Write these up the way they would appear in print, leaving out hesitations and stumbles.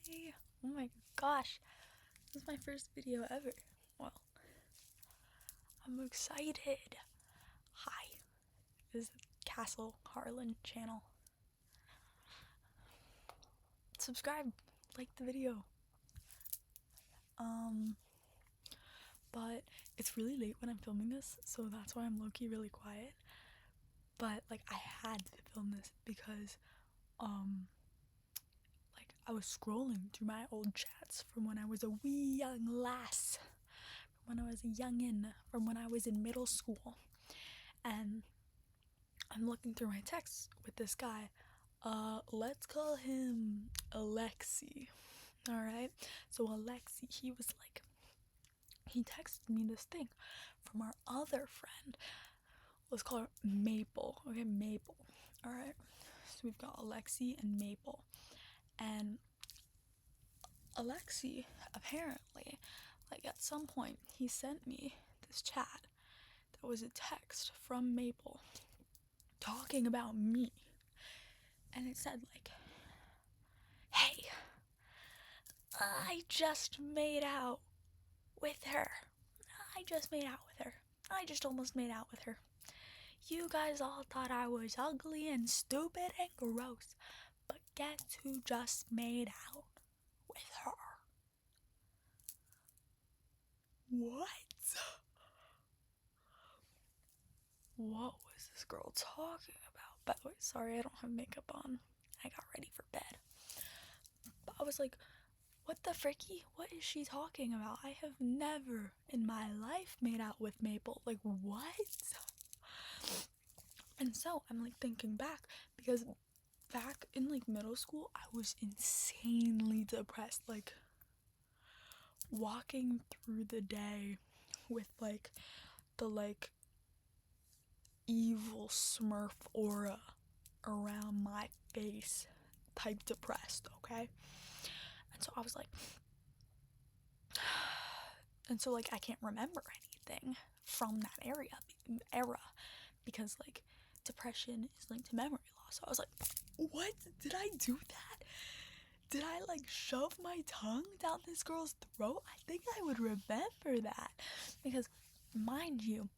Hi! Oh my gosh, this is my first video ever. Well, I'm excited. Hi, this is the Castle Harlan channel. Subscribe, like the video. But it's really late when I'm filming this, so that's why I'm low-key really quiet. But like I had to film this because I was scrolling through my old chats from when I was a wee young lass, from when I was a youngin', from when I was in middle school, and I'm looking through my texts with this guy. Let's call him Alexi. Alright? So Alexi, he texted me this thing from our other friend. Let's call her Maple. Okay, Maple. Alright? So we've got Alexi and Maple. And Alexi, apparently, at some point, he sent me this chat that was a text from Maple talking about me. And it said, hey, I just made out with her. I just almost made out with her. You guys all thought I was ugly and stupid and gross, but guess who just made out with her? What? What was this girl talking about? By the way, sorry I don't have makeup on. I got ready for bed. But I was like, what the fricky? What is she talking about? I have never in my life made out with Maple. What? And so I'm thinking back, because back in middle school I was insanely depressed, walking through the day with the evil smurf aura around my face, type depressed, okay? And so I was I can't remember anything from that era because depression is linked to memory loss. So I was like, what? Did I do that? Did I shove my tongue down this girl's throat? I think I would remember that, because mind you,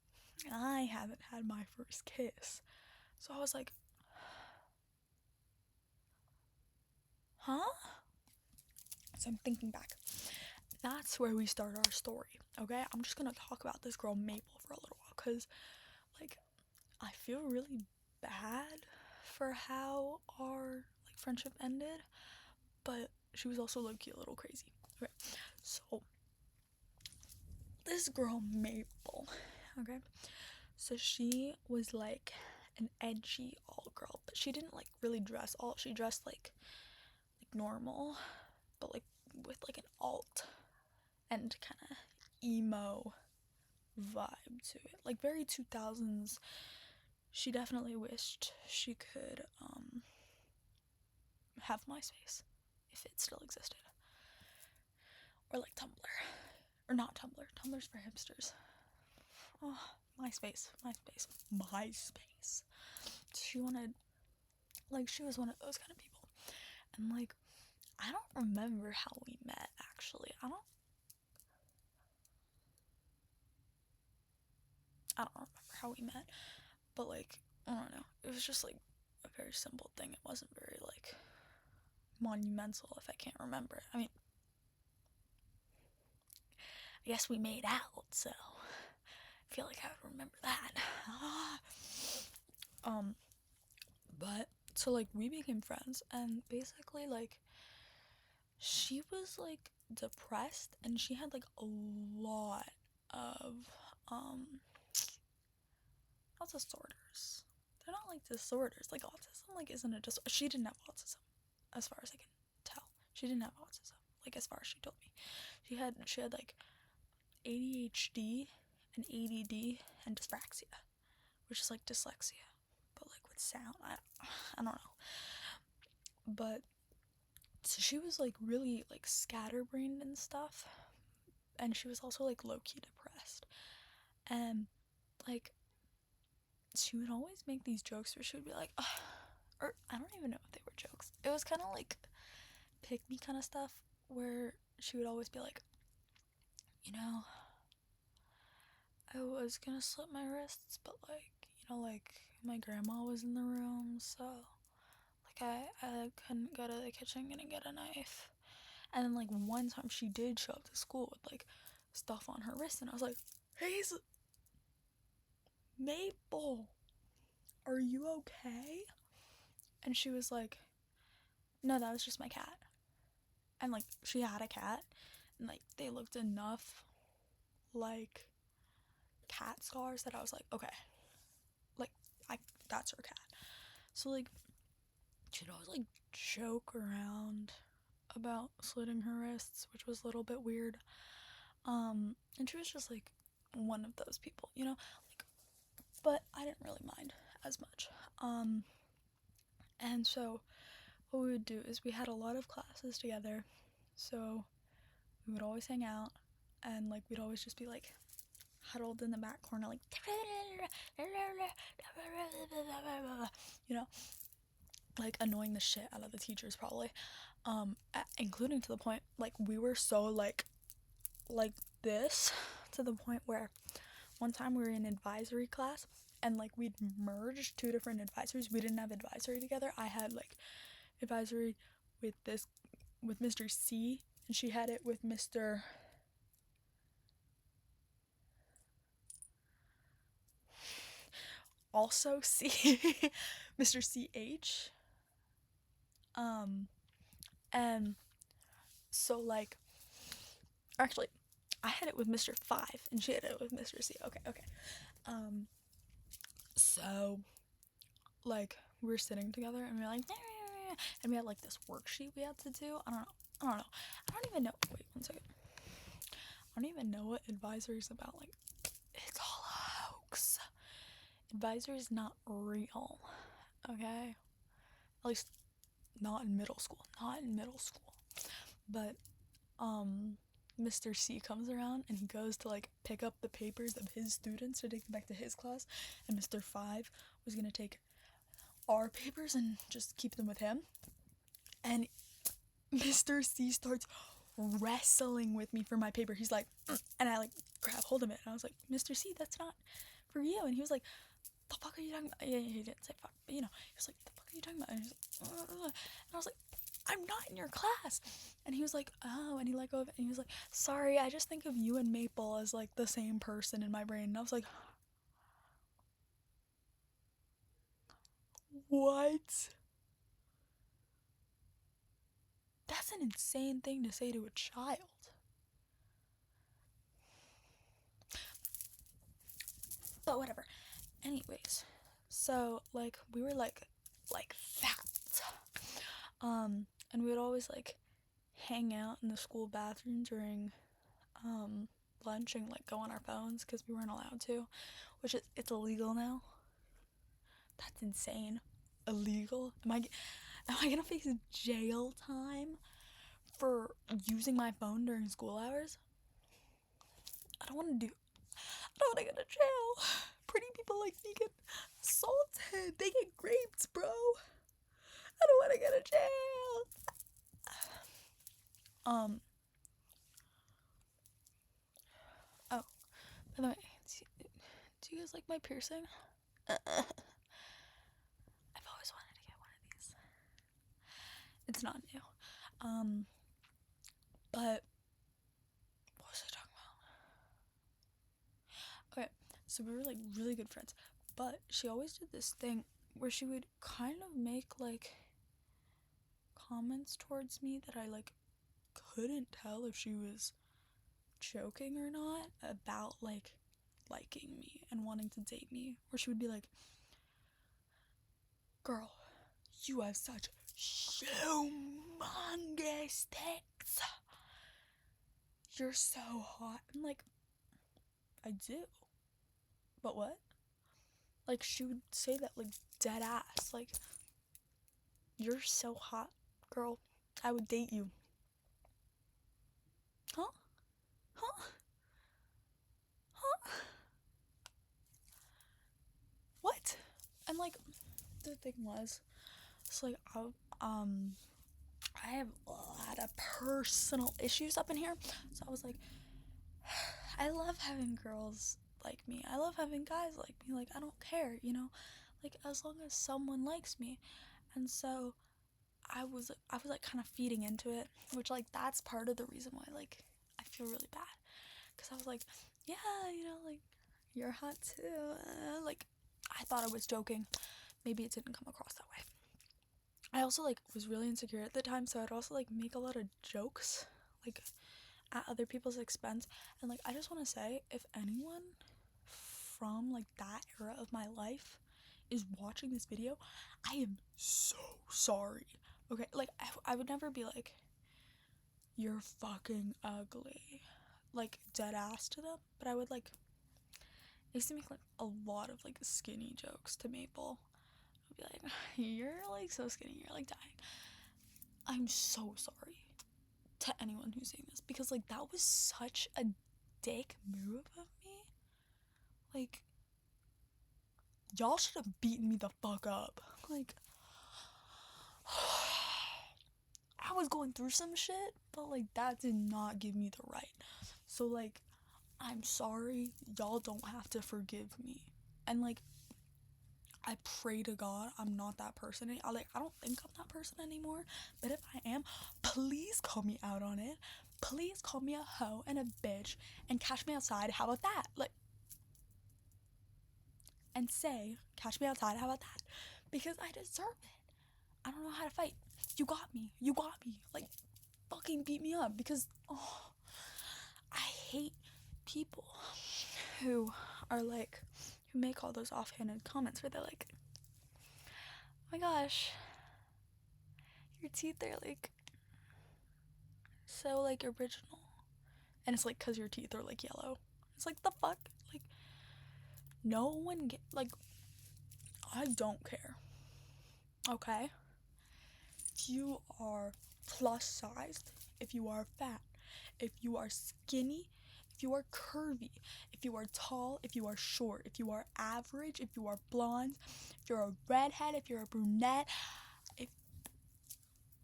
I haven't had my first kiss. So I was like, huh? So I'm thinking back. That's where we start our story, okay? I'm just gonna talk about this girl Maple for a little while, because I feel really bad for how our friendship ended, but she was also low-key a little crazy. Okay, so this girl Maple, okay, so she was an edgy alt girl, but she didn't really dress alt. She dressed normal, but with an alt and kind of emo vibe to it, very 2000s. She definitely wished she could have MySpace if it still existed, or Tumblr, or not Tumblr. Tumblr's for hipsters. Oh, MySpace. She wanted, she was one of those kind of people. And I don't remember how we met, actually. I don't remember how we met, but I don't know. It was just a very simple thing. It wasn't very monumental, if I can't remember. I mean, I guess we made out, so I feel like I would remember that. But so we became friends, and basically she was depressed, and she had a lot of not disorders. They're not disorders. Autism isn't a disorder. She didn't have autism, as far as I can tell. She didn't have autism, as far as she told me. She had ADHD and ADD and dyspraxia, which is dyslexia, but with sound. I don't know. But so she was really scatterbrained and stuff, and she was also low-key depressed, and she would always make these jokes where she would be or I don't even know if they were jokes. It was kind of pick me kind of stuff, where she would always be like, you know, I was gonna slit my wrists, but like, you know, like my grandma was in the room, so like I couldn't go to the kitchen and get a knife. And then like one time she did show up to school with like stuff on her wrist, and I was like, hey, Maple, are you okay? And she was like, no, that was just my cat. And like she had a cat, and like they looked enough like cat scars that I was like, okay, like I that's her cat. So like she'd always like joke around about slitting her wrists, which was a little bit weird. And she was just like one of those people, you know, like, but I didn't really mind as much. And so what we would do is we had a lot of classes together, so we would always hang out, and like we'd always just be like huddled in the back corner, like, you know, like annoying the shit out of the teachers probably, including to the point like we were so like this, to the point where one time we were in advisory class, and like we'd merged two different advisories. We didn't have advisory together. I had like advisory with Mr. C, and she had it with Mr. also C, Mr. CH. And so like, actually, I had it with Mr. 5, and she had it with Mr. C. Okay. So like we were sitting together, and we were like, and we had like this worksheet we had to do. I don't know. I don't even know. Wait, one second. I don't even know what advisory is about. Like, it's all a hoax. Advisory is not real. Okay? At least not in middle school. But Mr. C comes around, and he goes to like pick up the papers of his students to take them back to his class, and Mr. 5 was gonna take our papers and just keep them with him. And Mr. C starts wrestling with me for my paper. He's like, and I like grab hold of it, and I was like, Mr. C, that's not for you. And he was like, the fuck are you talking about? Yeah, he didn't say fuck, but you know, he was like, the fuck are you talking about? And he was like, and I was like, I'm not in your class. And he was like, oh, and he let go of it, and he was like, sorry, I just think of you and Maple as like the same person in my brain. And I was like, what? That's an insane thing to say to a child. But whatever. Anyways, so like we were like that. And we would always like hang out in the school bathroom during lunch, and like go on our phones because we weren't allowed to, which is, it's illegal now. That's insane. Illegal? Am I gonna face jail time for using my phone during school hours? I don't want to go to jail. Pretty people like me get assaulted. They get raped, bro. I don't want to go to jail. Oh, by the way, do you guys like my piercing? I've always wanted to get one of these. It's not new. But what was I talking about? Okay, so we were like really good friends, but she always did this thing where she would kind of make like comments towards me that I like couldn't tell if she was joking or not, about like liking me and wanting to date me. Where she would be like, girl, you have such humongous tits. You're so hot. I'm like, I do. But what? Like, she would say that like dead ass. Like, you're so hot, girl. I would date you. Huh? Huh? Huh? What? And like, the thing was, it's like, I have the personal issues up in here. So I was like, I love having girls like me. I love having guys like me. Like, I don't care, you know? Like, as long as someone likes me. And so I was like kind of feeding into it, which like that's part of the reason why like I feel really bad, because I was like, yeah, you know, like you're hot too. Like I thought I was joking. Maybe it didn't come across that way. I also like was really insecure at the time, so I'd also like make a lot of jokes like at other people's expense. And like I just want to say, if anyone from like that era of my life is watching this video, I am so sorry. Okay, like I would never be like, you're fucking ugly, like dead ass to them, but I would like, I used to make like a lot of like skinny jokes to Maple. I'd be like, you're like so skinny, you're like dying. I'm so sorry to anyone who's saying this, because like that was such a dick move of me. Like, y'all should have beaten me the fuck up. Like, I was going through some shit, but like that did not give me the right. So like, I'm sorry, y'all don't have to forgive me. And like, I pray to God I'm not that person. I don't think I'm that person anymore, but if I am, please call me out on it. Please call me a hoe and a bitch and catch me outside. How about that? Like, and say, catch me outside, how about that? Because I deserve it. I don't know how to fight. You got me. You got me. Like, fucking beat me up, because, oh, I hate people who are like, who make all those offhanded comments where they're like, oh my gosh, your teeth are like so like original. And it's like, cause your teeth are like yellow. It's like, the fuck? Like, no one like, I don't care. Okay? If you are plus sized, if you are fat, if you are skinny, if you are curvy, if you are tall, if you are short, if you are average, if you are blonde, if you're a redhead, if you're a brunette, if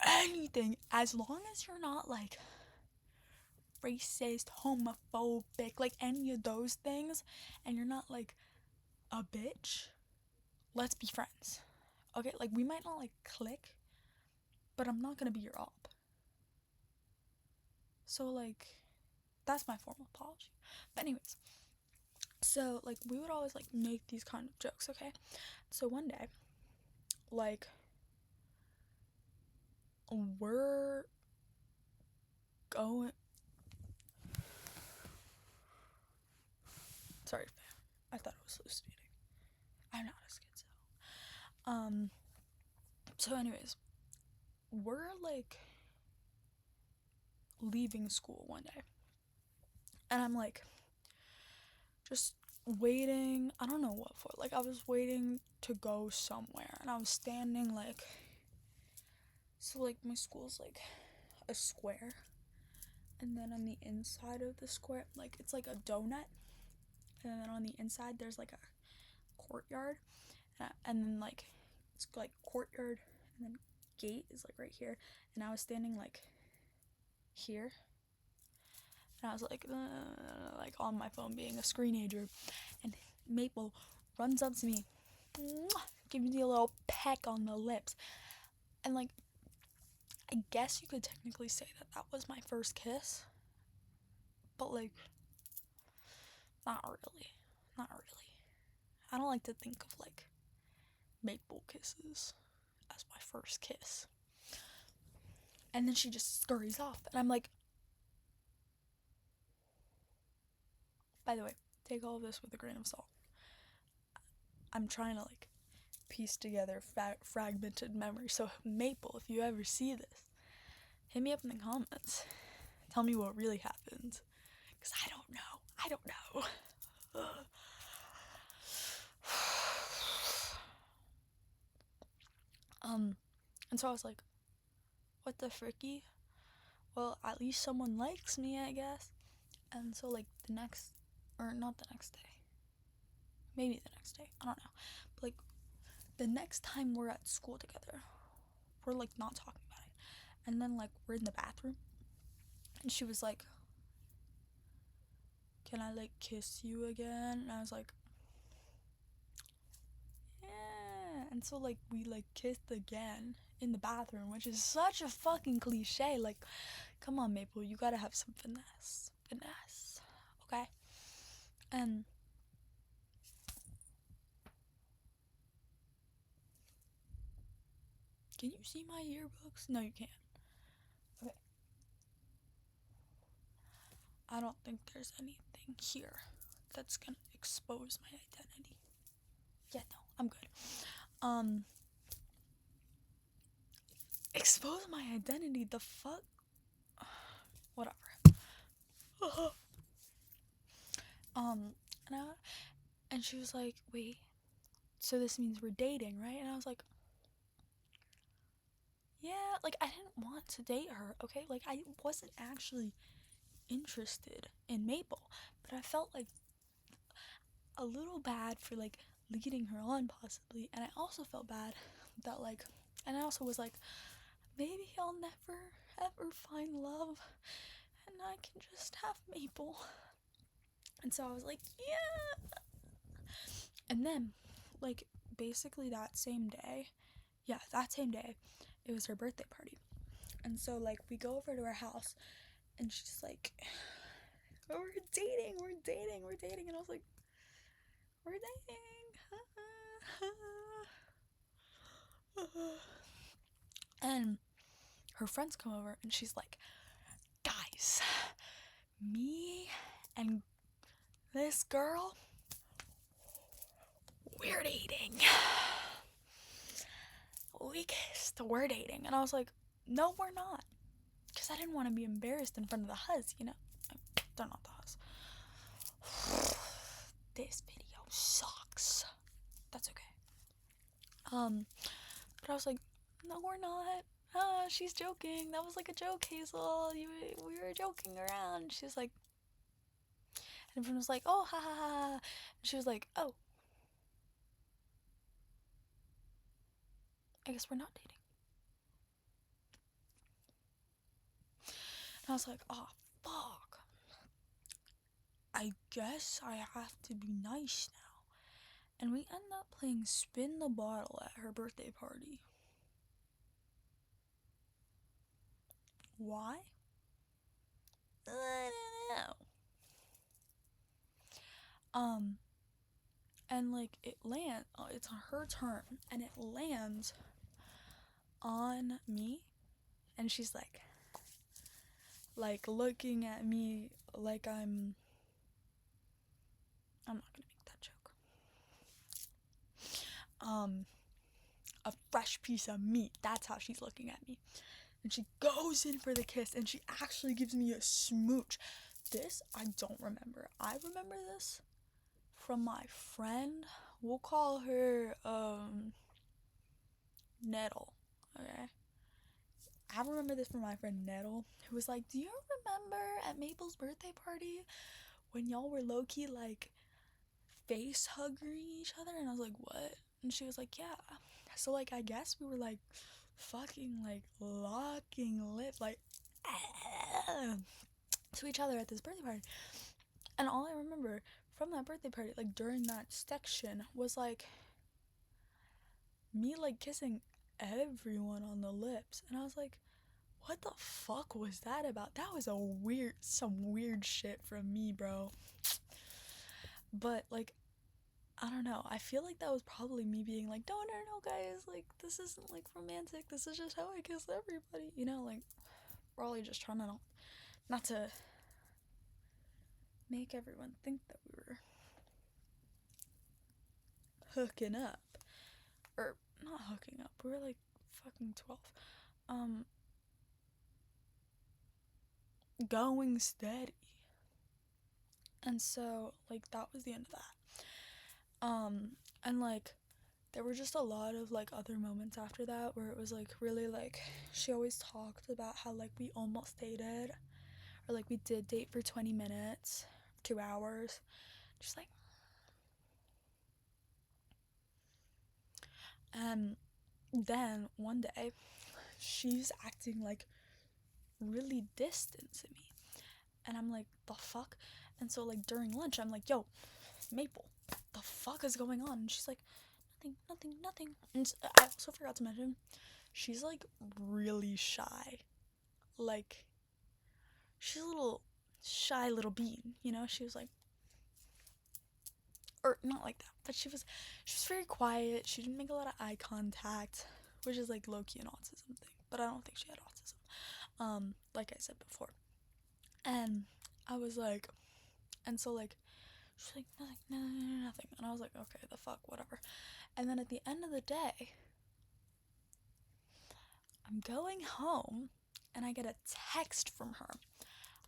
anything, as long as you're not like racist, homophobic, like any of those things, and you're not like a bitch, let's be friends. Okay? Like, we might not like click, but I'm not gonna be your op. So like, that's my formal apology. But anyways, so like we would always like make these kind of jokes, okay? So one day, like, we're going, sorry, I thought I was hallucinating. I'm not a schizo. So anyways, we're like leaving school one day, and I'm like just waiting, I don't know what for, like I was waiting to go somewhere, and I was standing like, so like my school's like a square, and then on the inside of the square, like it's like a donut, and then on the inside there's like a courtyard, and then like it's like courtyard, and then gate is like right here, and I was standing like here, and I was like on my phone being a screenager, and Maple runs up to me, gives me a little peck on the lips, and like, I guess you could technically say that that was my first kiss, but like, not really. I don't like to think of like Maple kisses as my first kiss. And then she just scurries off, and I'm like, by the way, take all of this with a grain of salt. I'm trying to like piece together fragmented memory. So Maple, if you ever see this, hit me up in the comments. Tell me what really happened, because I don't know. And so I was like, what the fricky? Well, at least someone likes me, I guess. And so like not the next day, maybe the next day, I don't know, but like the next time we're at school together, we're like not talking about it, And then like we're in the bathroom and she was like, can I like kiss you again? And I was like, yeah. And so like we like kissed again in the bathroom, which is such a fucking cliche. Like, come on, Maple, you gotta have some finesse, okay? And can you see my yearbooks? No, you can't. Okay. I don't think there's anything here that's gonna expose my identity. Yeah, no, I'm good. Expose my identity? The fuck? Whatever. um, and, I, and she was like, wait, so this means we're dating, right? And I was like, yeah, like, I didn't want to date her, okay? Like, I wasn't actually interested in Maple, but I felt, like, a little bad for, like, leading her on, possibly, and I also felt bad that, like, and I also was like, maybe I'll never, ever find love, and I can just have Maple. And so I was like, yeah. And then, like, basically that same day, it was her birthday party. And so, like, we go over to her house, and she's like, oh, we're dating. And I was like, we're dating. And her friends come over, and she's like, guys, me and this girl, we're dating. We kissed, we're dating. And I was like, no, we're not. Because I didn't want to be embarrassed in front of the hus, you know? They're not the hus. This video sucks. That's okay. But I was like, no, we're not. She's joking. That was like a joke, Hazel. We were joking around. She was like, and everyone was like, oh, ha ha ha. And she was like, oh, I guess we're not dating. And I was like, oh, fuck. I guess I have to be nice now. And we end up playing Spin the Bottle at her birthday party. Why? I don't know. And like it's on her turn, and it lands on me, and she's like looking at me like I'm not gonna make that joke. A fresh piece of meat. That's how she's looking at me. And she goes in for the kiss, and she actually gives me a smooch. This I don't remember. I remember this from my friend. We'll call her Nettle. Okay. I remember this from my friend Nettle, who was like, do you remember at Maple's birthday party when y'all were low-key like face hugging each other? And I was like, what? And she was like, yeah. So like I guess we were like fucking like locking lips like to each other at this birthday party. And all I remember from that birthday party, like during that section, was like me like kissing everyone on the lips. And I was like, what the fuck was that about? That was some weird shit from me, bro. But like, I don't know. I feel like that was probably me being like, no, guys, like, this isn't like romantic. This is just how I kiss everybody. You know, like, probably just trying to not to make everyone think that we were hooking up. Or not hooking up. We were like fucking 12. Going steady. And so, like, that was the end of that. And like, there were just a lot of like other moments after that where it was like really like, she always talked about how like we almost dated, or like we did date for 20 minutes, 2 hours. Just like, and then one day she's acting like really distant to me. And I'm like, the fuck? And so, like, during lunch, I'm like, yo, Maple, the fuck is going on? And she's like, nothing. And I also forgot to mention, she's, like, really shy. Like, she's a little shy little bean, you know? She was like, or not like that, but she was very quiet. She didn't make a lot of eye contact, which is, like, low-key an autism thing. But I don't think she had autism, like I said before. And I was like, and so, like, she's like, nothing. And I was like, okay, the fuck, whatever. And then at the end of the day, I'm going home and I get a text from her.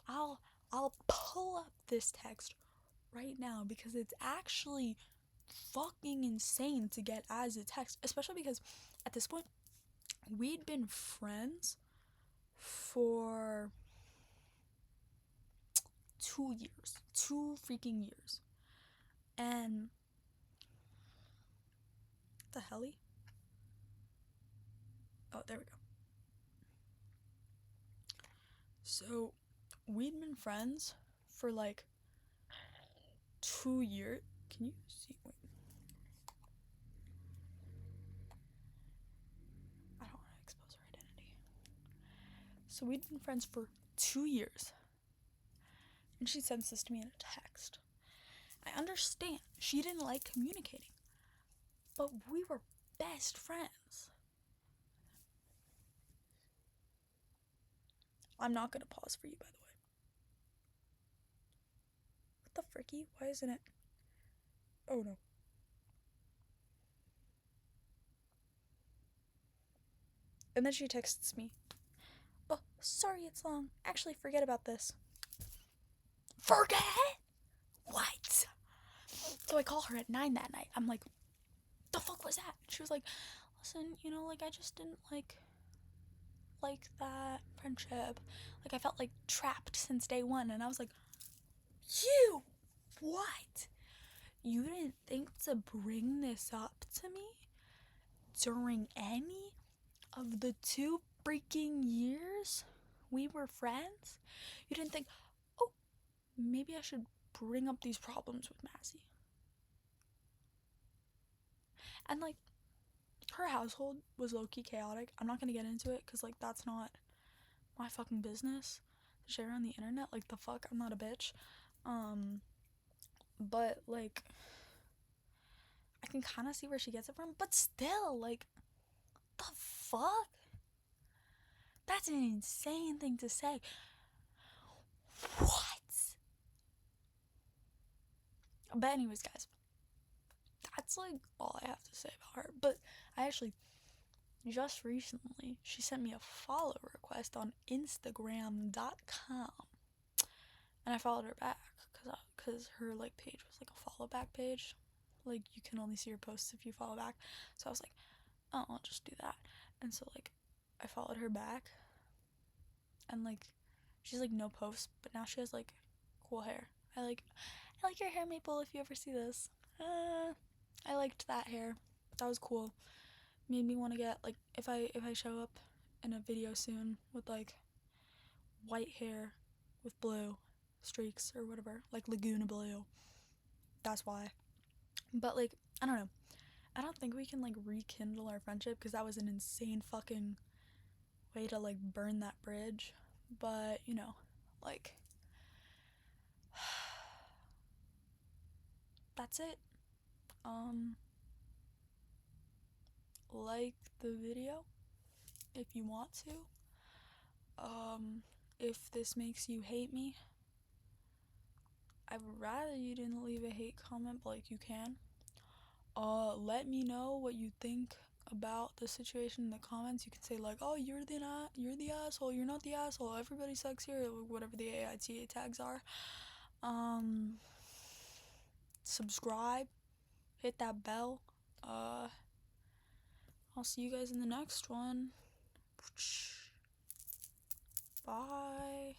I'll pull up this text right now because it's actually fucking insane to get as a text, especially because at this point we'd been friends for 2 freaking years. And what the helly? Oh, there we go. So we'd been friends for like 2 years. Can you see? Wait. I don't want to expose her identity. So we'd been friends for 2 years. And she sends this to me in a text. I understand she didn't like communicating, but we were best friends. I'm not gonna pause for you, by the way. What the fricky? Why isn't it? Oh no. And then she texts me, oh, sorry it's long. Actually, forget about this. Forget? What? So I call her at 9 that night. I'm like, the fuck was that? She was like, listen, like, I just didn't like that friendship. Like, I felt like trapped since day one. And I was like, you what? You didn't think to bring this up to me during any of the 2 freaking years we were friends? You didn't think, oh, maybe I should bring up these problems with Massey? And, like, her household was low-key chaotic. I'm not gonna get into it because, like, that's not my fucking business to share on the internet. Like, the fuck, I'm not a bitch. But, like, I can kind of see where she gets it from. But still, like, the fuck? That's an insane thing to say. What? But anyways, guys, that's, like, all I have to say about her. But I actually, just recently, she sent me a follow request on Instagram.com. And I followed her back because her, like, page was, like, a follow back page. Like, you can only see her posts if you follow back. So I was like, oh, I'll just do that. And so, like, I followed her back. And, like, she's, like, no posts, but now she has, like, cool hair. I like your hair, Maple, if you ever see this. I liked that hair. That was cool. Made me want to get, like, if I show up in a video soon with, like, white hair with blue streaks or whatever, like Laguna blue, that's why. But, like, I don't know. I don't think we can, like, rekindle our friendship because that was an insane fucking way to, like, burn that bridge. But, like, that's it. Like the video if you want to. If this makes you hate me, I would rather you didn't leave a hate comment, but, like, you can. Let me know what you think about the situation in the comments. You can say, like, oh, you're the asshole, you're not the asshole, everybody sucks here, whatever the AITA tags are. Subscribe, hit that bell. I'll see you guys in the next one. Bye.